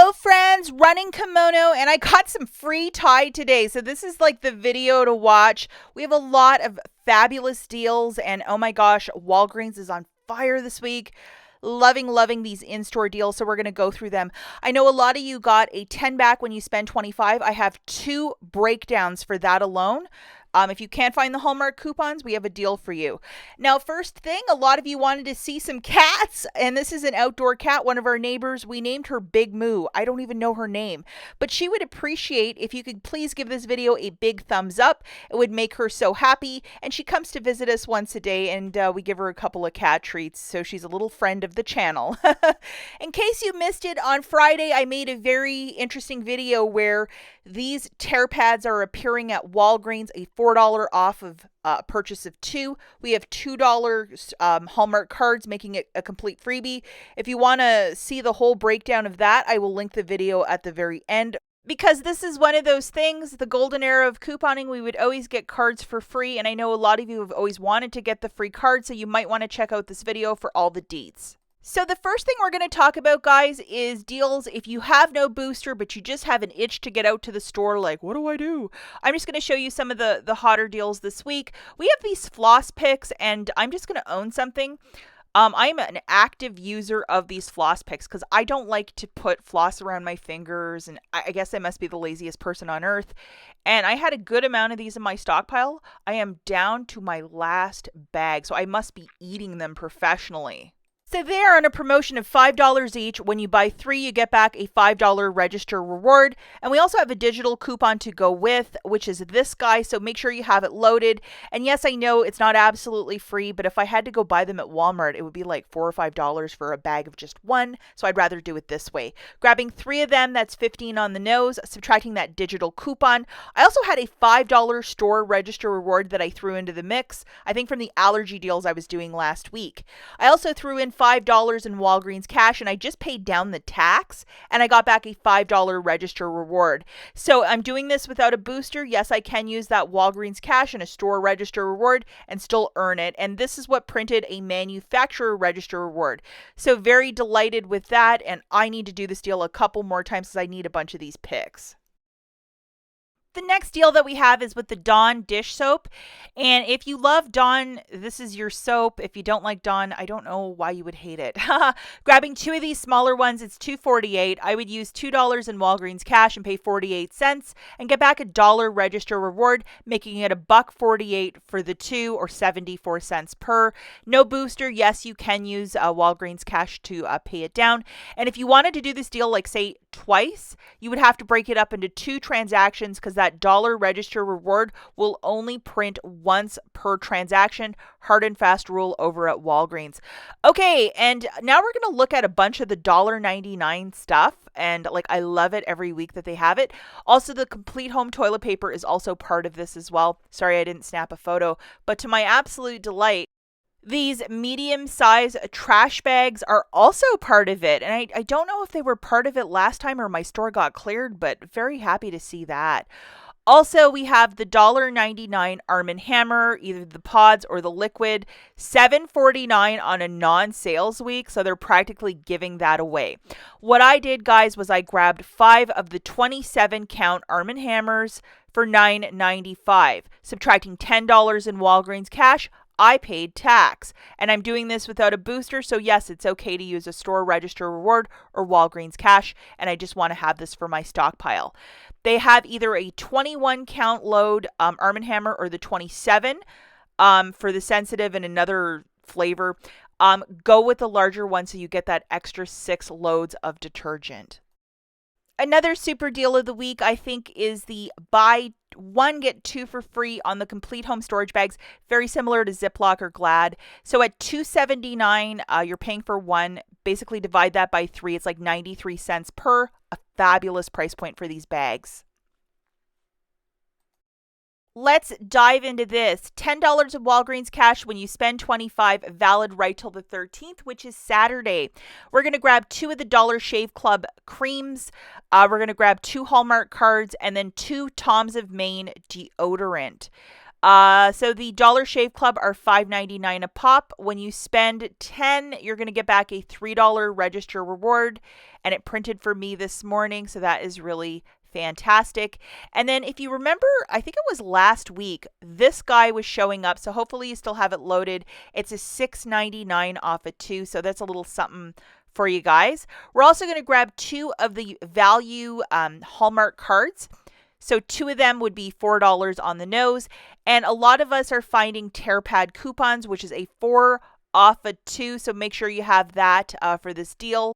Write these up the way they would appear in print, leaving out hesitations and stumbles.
Hello friends, running kimono, and I got some free Tide today. So this is like the video to watch. We have a lot of fabulous deals, and oh my gosh, Walgreens is on fire this week. Loving these in-store deals, so we're going to go through them. I know a lot of you got a 10 back when you spend 25. I have two breakdowns for that alone. If you can't find the Hallmark coupons, we have a deal for you. Now, first thing, a lot of you wanted to see some cats, and this is an outdoor cat, one of our neighbors. We named her Big Moo. I don't even know her name, but she would appreciate if you could please give this video a big thumbs up. It would make her so happy, and she comes to visit us once a day, and we give her a couple of cat treats, so she's a little friend of the channel. In case you missed it, on Friday, I made a very interesting video where these tear pads are appearing at Walgreens, a $4 off of purchase of two. We have $2 Hallmark cards, making it a complete freebie. If you want to see the whole breakdown of that, I will link the video at the very end. Because this is one of those things, the golden era of couponing, we would always get cards for free. And I know a lot of you have always wanted to get the free card, so you might want to check out this video for all the deets. So the first thing we're going to talk about, guys, is deals. If you have no booster, but you just have an itch to get out to the store, like, what do I do? I'm just going to show you some of the hotter deals this week. We have these floss picks, and I'm just going to own something. I'm an active user of these floss picks because I don't like to put floss around my fingers, and I guess I must be the laziest person on earth. And I had a good amount of these in my stockpile. I am down to my last bag, so I must be eating them professionally. So they are on a promotion of $5 each. When you buy 3, you get back a $5 register reward. And we also have a digital coupon to go with, which is this guy. So make sure you have it loaded. And yes, I know it's not absolutely free, but if I had to go buy them at Walmart, it would be like $4 or $5 for a bag of just one. So I'd rather do it this way. Grabbing 3 of them, that's 15 on the nose, subtracting that digital coupon. I also had a $5 store register reward that I threw into the mix, I think from the allergy deals I was doing last week. I also threw in $5 in Walgreens cash, and I just paid down the tax, and I got back a $5 register reward. So I'm doing this without a booster. Yes, I can use that Walgreens cash and a store register reward and still earn it. And this is what printed a manufacturer register reward. So very delighted with that, and I need to do this deal a couple more times because I need a bunch of these picks. The next deal that we have is with the Dawn dish soap. And if you love Dawn, this is your soap. If you don't like Dawn, I don't know why you would hate it. Grabbing 2 of these smaller ones, it's $2.48. I would use $2 in Walgreens cash and pay 48 cents and get back a $1 register reward, making it $1.48 for the 2 or 74 cents per. No booster. Yes, you can use Walgreens cash to pay it down. And if you wanted to do this deal, like say twice, you would have to break it up into 2 transactions because that $1 register reward will only print once per transaction. Hard and fast rule over at Walgreens. Okay, and now we're going to look at a bunch of the $1.99 stuff, and like I love it every week that they have it. Also, the complete home toilet paper is also part of this as well. Sorry I didn't snap a photo, but to my absolute delight, these medium-sized trash bags are also part of it. And I don't know if they were part of it last time or my store got cleared, but very happy to see that. Also, we have the $1.99 Arm & Hammer, either the pods or the liquid, $7.49 on a non-sales week, so they're practically giving that away. What I did, guys, was I grabbed 5 of the 27-count Arm & Hammers for $9.95, subtracting $10 in Walgreens cash. I paid tax, and I'm doing this without a booster, so yes, it's okay to use a store register reward or Walgreens cash, and I just want to have this for my stockpile. They have either a 21 count load Arm & Hammer or the 27 for the sensitive and another flavor. Go with the larger one so you get that extra 6 loads of detergent. Another super deal of the week, I think, is the buy 1 get 2 for free on the complete home storage bags, very similar to Ziploc or Glad. So at $2.79, you're paying for 1. Basically divide that by 3. It's like 93 cents per. A fabulous price point for these bags. Let's dive into this. $10 of Walgreens cash when you spend $25, valid right till the 13th, which is Saturday. We're going to grab 2 of the Dollar Shave Club creams. We're going to grab 2 Hallmark cards and then 2 Tom's of Maine deodorant. So the Dollar Shave Club are $5.99 a pop. When you spend 10, you're going to get back a $3 register reward, and it printed for me this morning, so that is really fantastic. And then if you remember, I think it was last week, this guy was showing up, so hopefully you still have it loaded. It's a $6.99 off of 2, so that's a little something for you guys. We're also going to grab 2 of the value Hallmark cards. So 2 of them would be $4 on the nose. And a lot of us are finding TearPad coupons, which is a 4 off of 2. So make sure you have that for this deal.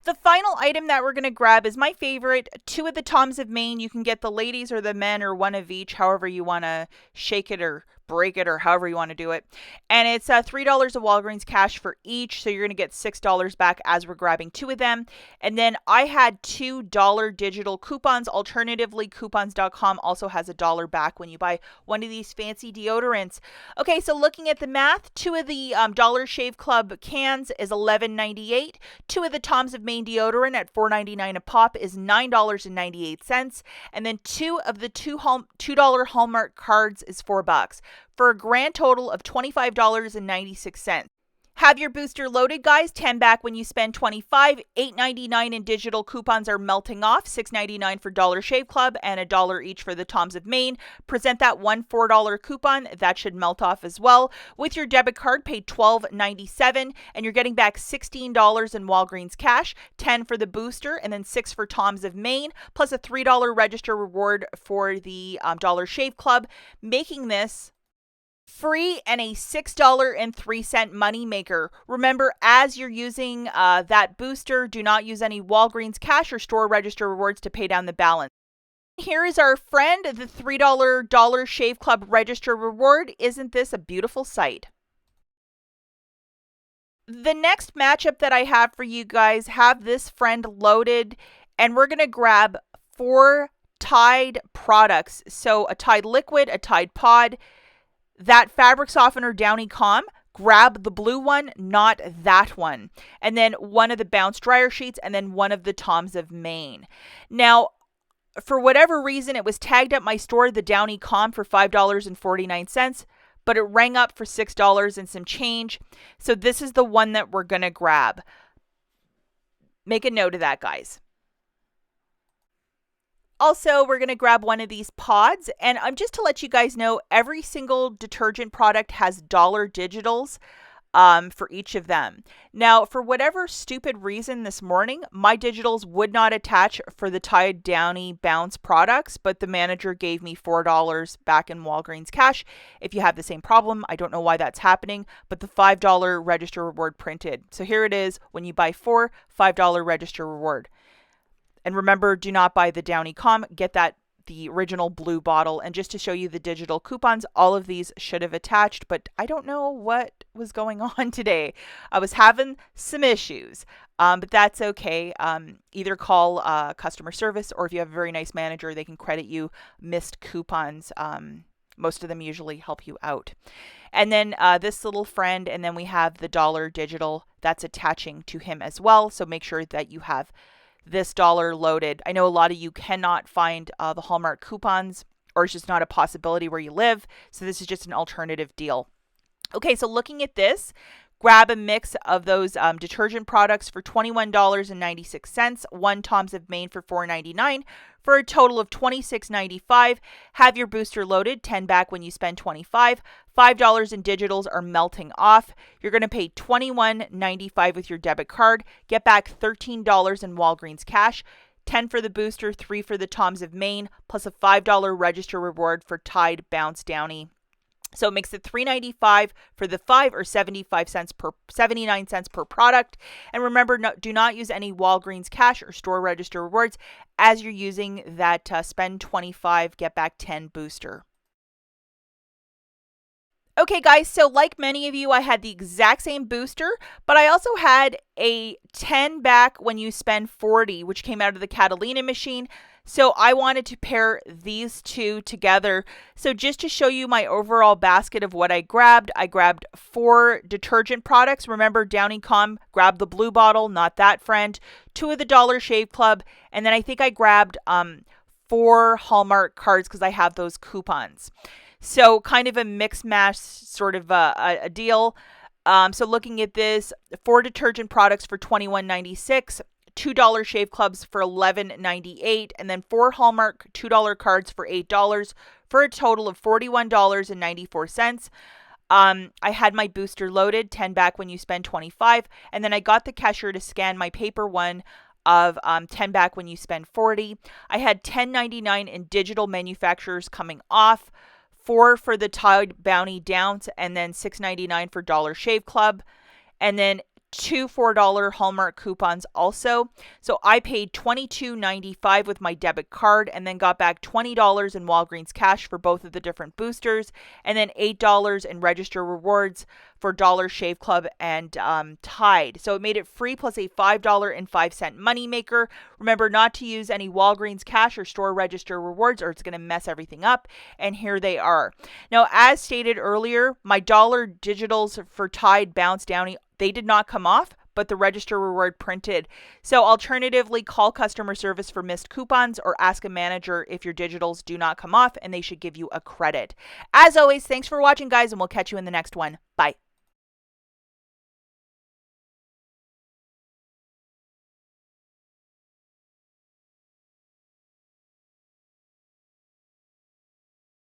The final item that we're going to grab is my favorite, 2 of the Toms of Maine. You can get the ladies or the men or one of each, however you want to shake it or break it or however you want to do it. And it's $3 of Walgreens cash for each. So you're going to get $6 back as we're grabbing 2 of them. And then I had $2 digital coupons. Alternatively, coupons.com also has $1 back when you buy one of these fancy deodorants. Okay, so looking at the math, 2 of the Dollar Shave Club cans is $11.98. 2 of the Toms of Maine deodorant at $4.99 a pop is $9.98. And then 2 of the $2 Hallmark cards is $4, for a grand total of $25.96. Have your booster loaded, guys. 10 back when you spend 25. $8.99 in digital coupons are melting off. $6.99 for Dollar Shave Club and $1 each for the Toms of Maine. Present that one $4 coupon. That should melt off as well. With your debit card, pay $12.97 and you're getting back $16 in Walgreens cash, 10 for the booster, and then 6 for Toms of Maine, plus a $3 register reward for the Dollar Shave Club, making this free and a $6.03 money maker. Remember, as you're using that booster, do not use any Walgreens cash or store register rewards to pay down the balance. Here is our friend, the $3 Dollar Shave Club register reward. Isn't this a beautiful sight? The next matchup that I have for you guys, have this friend loaded, and we're going to grab 4 Tide products. So a Tide liquid, a Tide pod, that fabric softener Downy Calm, grab the blue one, not that one. And then one of the Bounce dryer sheets, and then one of the Toms of Maine. Now, for whatever reason, it was tagged at my store, the Downy Calm, for $5.49, but it rang up for $6 and some change. So this is the one that we're going to grab. Make a note of that, guys. Also, we're going to grab one of these pods, and just to let you guys know, every single detergent product has dollar digitals for each of them. Now, for whatever stupid reason this morning, my digitals would not attach for the Tide Downy Bounce products, but the manager gave me $4 back in Walgreens cash. If you have the same problem, I don't know why that's happening, but the $5 register reward printed. So here it is. When you buy 4, $5 register reward. And remember, do not buy the Downy Calm. Get the original blue bottle. And just to show you the digital coupons, all of these should have attached, but I don't know what was going on today. I was having some issues, but that's okay. Either call customer service, or if you have a very nice manager, they can credit you missed coupons. Most of them usually help you out. And then this little friend, and then we have the dollar digital that's attaching to him as well. So make sure that you have this dollar loaded. I know a lot of you cannot find the Hallmark coupons, or it's just not a possibility where you live. So this is just an alternative deal. Okay, so looking at this, grab a mix of those detergent products for $21.96, 1 Toms of Maine for $4.99, for a total of $26.95. Have your booster loaded, 10 back when you spend 25. $5 in digitals are melting off. You're going to pay $21.95 with your debit card. Get back $13 in Walgreens cash. 10 for the booster, 3 for the Toms of Maine, plus a $5 register reward for Tide Bounce Downy. So it makes it $3.95 for the 5, or 79 cents per product. And remember, do not use any Walgreens cash or store register rewards as you're using that spend 25, get back 10 booster. Okay, guys, so like many of you, I had the exact same booster, but I also had a 10 back when you spend 40, which came out of the Catalina machine. So I wanted to pair these two together. So just to show you my overall basket of what I grabbed 4 detergent products. Remember, Downy Calm, grab the blue bottle, not that friend. 2 of the Dollar Shave Club, and then I think I grabbed 4 Hallmark cards because I have those coupons. So kind of a mix mash sort of a deal. So looking at this, 4 detergent products for $21.96. $2 shave clubs for $11.98, and then 4 Hallmark $2 cards for $8 for a total of $41.94. I had my booster loaded, 10 back when you spend 25, and then I got the cashier to scan my paper one of 10 back when you spend 40. I had $10.99 in digital manufacturers coming off, 4 for the Tide Bounty Downs, and then $6.99 for Dollar Shave Club, and then 2 $4 Hallmark coupons also. So I paid $22.95 with my debit card and then got back $20 in Walgreens cash for both of the different boosters, and then $8 in register rewards for Dollar Shave Club and Tide. So it made it free plus a $5.05 moneymaker. Remember not to use any Walgreens cash or store register rewards or it's going to mess everything up. And here they are. Now, as stated earlier, my dollar digitals for Tide Bounce Downy, they did not come off, but the register reward printed. So alternatively, call customer service for missed coupons or ask a manager if your digitals do not come off and they should give you a credit. As always, thanks for watching, guys, and we'll catch you in the next one. Bye.